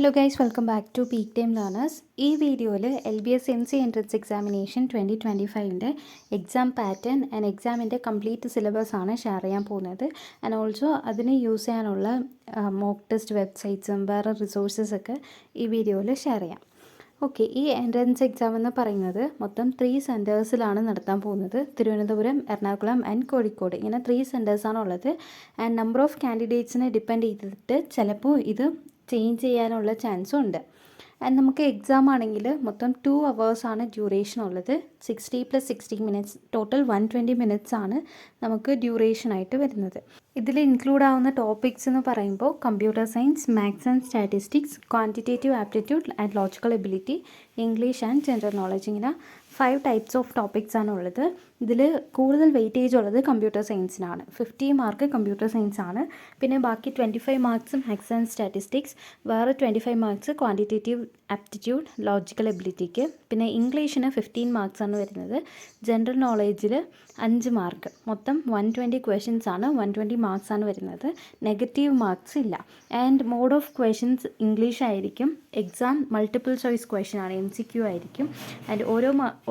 Hello guys, welcome back to Peak Time Learners. ഈ വീഡിയോയിൽ LBS MC entrance examination 2025ൻ്റെ exam pattern and എക്സാമിൻ്റെ complete syllabus ആണ് share ചെയ്യാൻ പോകുന്നത്. ആൻഡ് ഓൾസോ അതിന് യൂസ് ചെയ്യാനുള്ള മോക്ക് ടെസ്റ്റ് വെബ്സൈറ്റ്സും വേറെ റിസോഴ്സസൊക്കെ ഈ വീഡിയോയിൽ ഷെയർ ചെയ്യാം. ഓക്കെ, ഈ എൻട്രൻസ് എക്സാം എന്ന് പറയുന്നത് മൊത്തം 3 സെൻറ്റേഴ്സിലാണ് നടത്താൻ പോകുന്നത്. തിരുവനന്തപുരം, എറണാകുളം ആൻഡ് കോഴിക്കോട്, ഇങ്ങനെ 3 സെൻറ്റേഴ്സാണുള്ളത്. ആൻഡ് നമ്പർ ഓഫ് കാൻഡിഡേറ്റ്സിനെ ഡിപ്പെൻഡ് ചെയ്തിട്ട് ചിലപ്പോൾ ഇത് ചേഞ്ച് ചെയ്യാനുള്ള ചാൻസും ഉണ്ട്. ആൻഡ് നമുക്ക് എക്സാം ആണെങ്കിൽ മൊത്തം 2 അവേഴ്സാണ് ഡ്യൂറേഷൻ ഉള്ളത്. 60 + 60 മിനിറ്റ്സ്, ടോട്ടൽ 120 മിനിറ്റ്സ് ആണ് നമുക്ക് ഡ്യൂറേഷനായിട്ട് വരുന്നത്. ഇതിൽ ഇൻക്ലൂഡ് ആവുന്ന ടോപ്പിക്സ് എന്ന് പറയുമ്പോൾ computer science, maths and statistics, quantitative aptitude and logical ability, English and general knowledge, ഇങ്ങനെ 5 ടൈപ്സ് ഓഫ് ടോപ്പിക്സ് ആണ് ഉള്ളത്. ഇതിൽ കൂടുതൽ വെയിറ്റേജ് ഉള്ളത് കമ്പ്യൂട്ടർ സയൻസിനാണ്. 50 മാർക്ക് കമ്പ്യൂട്ടർ സയൻസ് ആണ്. പിന്നെ ബാക്കി 25 മാർക്സ് മാത്സ് ആൻഡ് സ്റ്റാറ്റിസ്റ്റിക്സ്, വേറെ 25 മാർക്സ് ക്വാണ്ടിറ്റേറ്റീവ് ആപ്റ്റിറ്റ്യൂഡ്, ലോജിക്കൽ എബിലിറ്റിക്ക്. പിന്നെ ഇംഗ്ലീഷിന് 15 മാർക്സ് ആണ് വരുന്നത്. ജനറൽ നോളേജിൽ 5 മാർക്ക്, മൊത്തം 120 ക്വസ്റ്റ്യൻസ് ആണ്, 120 മാർക്സ് ആണ് വരുന്നത്. നെഗറ്റീവ് മാർക്സ് ഇല്ല. And mode of questions English ആയിരിക്കും. എക്സാം മൾട്ടിപ്പിൾ ചോയ്സ് ക്വസ്റ്റ്യൻ ആണ്, MCQ ആയിരിക്കും. ആൻഡ്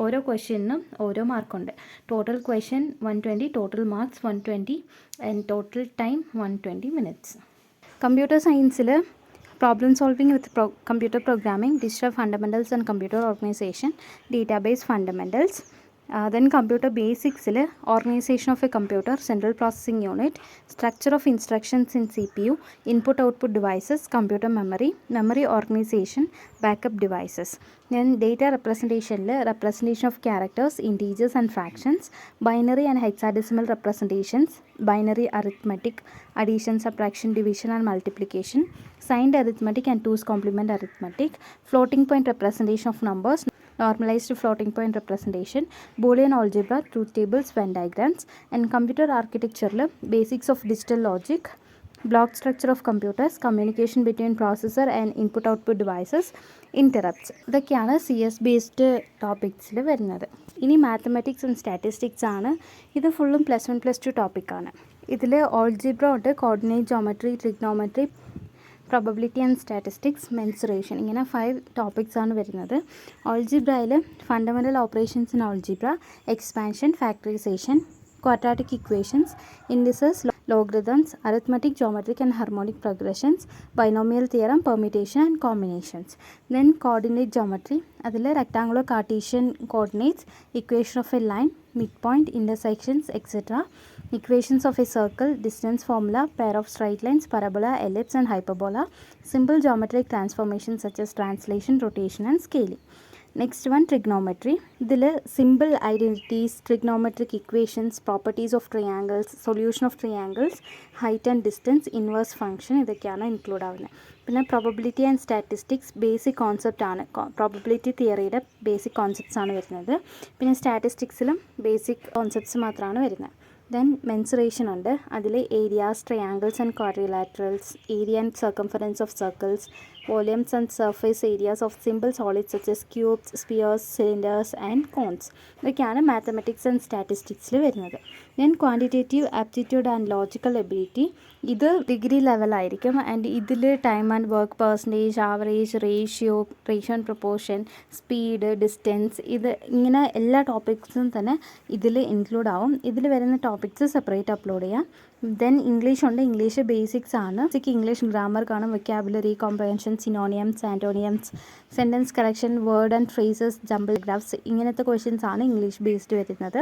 ഓരോ ക്വസ്റ്റ്യനും ഓരോ മാർക്കുണ്ട്. Total question 120, total marks 120 and total time 120 minutes. Computer സയൻസിൽ problem solving with computer programming, digital fundamentals and computer organization, database fundamentals. Then computer basics, organization of a computer, central processing unit, structure of instructions in CPU, input output devices, computer memory, memory organization, backup devices. Then data representation, representation of characters, integers and fractions, binary and hexadecimal representations, binary arithmetic, addition, subtraction, division and multiplication, signed arithmetic and 2's complement arithmetic, floating point representation of numbers, normalized floating point representation, Boolean algebra, truth tables, Venn diagrams. And computer architecture, basics of digital logic, block structure of computers, communication between processor and input output devices, interrupts. ഇതൊക്കെയാണ് CS based ടോപ്പിക്സിൽ വരുന്നത്. ഇനി mathematics and statistics ആണ്. ഇത് ഫുള്ളും +1 +2 ടോപ്പിക്കാണ്. ഇതിൽ algebra ഉണ്ട്, coordinate geometry, trigonometry, probability and statistics, mensuration, ഇങ്ങനെ 5 ടോപ്പിക്സ് ആണ് വരുന്നത്. ഓൾജിബ്രയിൽ fundamental operations in algebra, expansion, factorisation, quadratic equations, indices, logarithms, arithmetic, geometric and harmonic progressions, binomial theorem, permutation and combinations. Then coordinate geometry, അതിൽ rectangular Cartesian coordinates, equation of a line, mid point, intersections, etcetera, equations of a circle, distance formula, pair of straight lines, parabola, ellipse and hyperbola, simple geometric transformations such as translation, rotation and scaling. Next one, trigonometry. ഇതിൽ simple identities, trigonometric equations, properties of triangles, solution of triangles, height and distance, inverse function, ഇതൊക്കെയാണ് include ആവുന്നത്. പിന്നെ probability and statistics basic concept ആണ്, probability തിയറിയുടെ basic concepts ആണ് വരുന്നത്. പിന്നെ സ്റ്റാറ്റിസ്റ്റിക്സിലും basic concepts മാത്രമാണ് വരുന്നത്. ദെൻ മെൻസുറേഷൻ ഉണ്ട്, അതിൽ areas, triangles and quadrilaterals, area and circumference of circles, volumes and surface areas of simple solids such as cubes, spheres, cylinders and cones, ഇതൊക്കെയാണ് mathematics and സ്റ്റാറ്റിസ്റ്റിക്സിൽ വരുന്നത്. Then quantitative aptitude and logical ability, ഇത് degree ലെവലായിരിക്കും. And ഇതിൽ time and work, percentage, average, ratio and proportion, speed, distance, ഇത് ഇങ്ങനെ എല്ലാ ടോപ്പിക്സും തന്നെ ഇതിൽ ഇൻക്ലൂഡ് ആവും. ഇതിൽ വരുന്ന ടോപ്പിക്സ് സെപ്പറേറ്റ് അപ്ലോഡ് ചെയ്യാം. ദെൻ ഇംഗ്ലീഷ് ഉണ്ട്, ഇംഗ്ലീഷ് ബേസിക്സ് ആണ്. ഇംഗ്ലീഷ് ഗ്രാമർ കാണും, vocabulary, comprehension, synonyms, antonyms, sentence correction, word and phrases, jumble graphs, ഇങ്ങനത്തെ ക്വസ്റ്റ്യൻസ് ആണ് ഇംഗ്ലീഷ് ബേസ്ഡ് വരുന്നത്.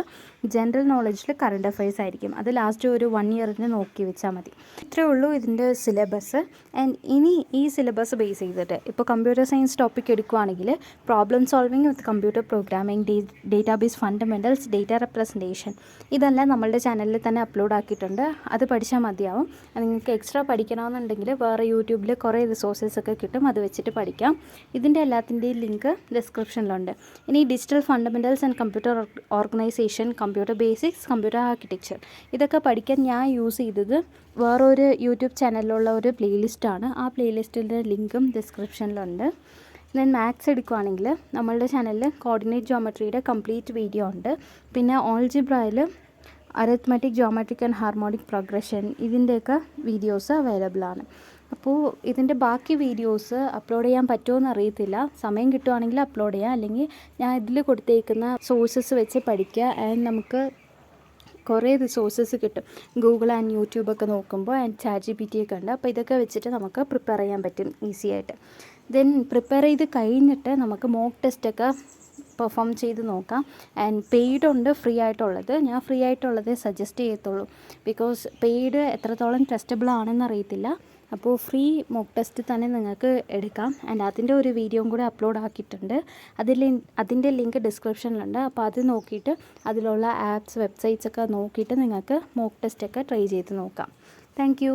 ജനറൽ നോളജിൽ കറണ്ട് അഫയേഴ്സ് ആയിരിക്കും. അത് ലാസ്റ്റ് ഒരു 1 ഇയറിന് നോക്കി വെച്ചാൽ മതി. ഇത്രയേ ഉള്ളൂ ഇതിൻ്റെ സിലബസ്. ആൻഡ് ഇനി ഈ സിലബസ് ബേസ് ചെയ്തിട്ട് ഇപ്പോൾ കമ്പ്യൂട്ടർ സയൻസ് ടോപ്പിക് എടുക്കുകയാണെങ്കിൽ problem solving with computer programming, database fundamentals, data representation, ഇതെല്ലാം നമ്മളുടെ ചാനലിൽ തന്നെ അപ്ലോഡ് ആക്കിയിട്ടുണ്ട്. അത് പഠിച്ചാൽ മതിയാവും. നിങ്ങൾക്ക് എക്സ്ട്രാ പഠിക്കണമെന്നുണ്ടെങ്കിൽ വേറെ യൂട്യൂബിൽ കുറേ റിസോഴ്സസ് ഒക്കെ കിട്ടും, അത് വെച്ചിട്ട് പഠിക്കാം. ഇതിൻ്റെ എല്ലാത്തിൻ്റെയും ലിങ്ക് ഡിസ്ക്രിപ്ഷനിലുണ്ട്. ഇനി digital fundamentals and computer organisation, computer basics, computer architecture, ഇതൊക്കെ പഠിക്കാൻ ഞാൻ യൂസ് ചെയ്തത് വേറൊരു യൂട്യൂബ് ചാനലിലുള്ള ഒരു പ്ലേലിസ്റ്റാണ്. ആ പ്ലേലിസ്റ്റിൻ്റെ ലിങ്കും ഡിസ്ക്രിപ്ഷനിലുണ്ട്. ദെൻ മാത്സ് എടുക്കുകയാണെങ്കിൽ നമ്മളുടെ ചാനലിൽ കോർഡിനേറ്റ് ജോമെട്രിയുടെ കംപ്ലീറ്റ് വീഡിയോ ഉണ്ട്. പിന്നെ ഓൾജിബ്രയിൽ arithmetic, geometric and harmonic progression, ഇതിൻ്റെയൊക്കെ വീഡിയോസ് അവൈലബിൾ ആണ്. അപ്പോൾ ഇതിൻ്റെ ബാക്കി വീഡിയോസ് അപ്ലോഡ് ചെയ്യാൻ പറ്റുമോ എന്ന് അറിയത്തില്ല. സമയം കിട്ടുവാണെങ്കിൽ അപ്ലോഡ് ചെയ്യാം, അല്ലെങ്കിൽ ഞാൻ ഇതിൽ കൊടുത്തേക്കുന്ന സോഴ്സസ് വെച്ച് പഠിക്കുക. ആൻഡ് നമുക്ക് കുറേ റിസോഴ്സസ് കിട്ടും. ഗൂഗിൾ ആൻഡ് യൂട്യൂബൊക്കെ നോക്കുമ്പോൾ ആൻഡ് ChatGPT ഒക്കെ ഉണ്ട്. അപ്പോൾ ഇതൊക്കെ വെച്ചിട്ട് നമുക്ക് പ്രിപ്പയർ ചെയ്യാൻ പറ്റും ഈസി ആയിട്ട്. ദെൻ പ്രിപ്പയർ ചെയ്ത് കഴിഞ്ഞിട്ട് നമുക്ക് മോക്ക് ടെസ്റ്റൊക്കെ പെർഫോം ചെയ്ത് നോക്കാം. ആൻഡ് പെയ്ഡ് ഉണ്ട്, ഫ്രീ ആയിട്ടുള്ളത്. ഞാൻ ഫ്രീ ആയിട്ടുള്ളതേ സജസ്റ്റ് ചെയ്യത്തുള്ളൂ, ബിക്കോസ് പെയ്ഡ് എത്രത്തോളം ടെസ്റ്റബിൾ ആണെന്ന് അറിയത്തില്ല. അപ്പോൾ ഫ്രീ മോക്ക് ടെസ്റ്റ് തന്നെ നിങ്ങൾക്ക് എടുക്കാം. ആൻഡ് അതിൻ്റെ ഒരു വീഡിയോയും കൂടെ അപ്ലോഡ് ആക്കിയിട്ടുണ്ട്. അതിൻ്റെ ലിങ്ക് ഡിസ്ക്രിപ്ഷനിലുണ്ട്. അപ്പോൾ അത് നോക്കിയിട്ട് അതിലുള്ള ആപ്സ് വെബ്സൈറ്റ്സ് ഒക്കെ നോക്കിയിട്ട് നിങ്ങൾക്ക് മോക്ക് ടെസ്റ്റൊക്കെ ട്രൈ ചെയ്ത് നോക്കാം. താങ്ക്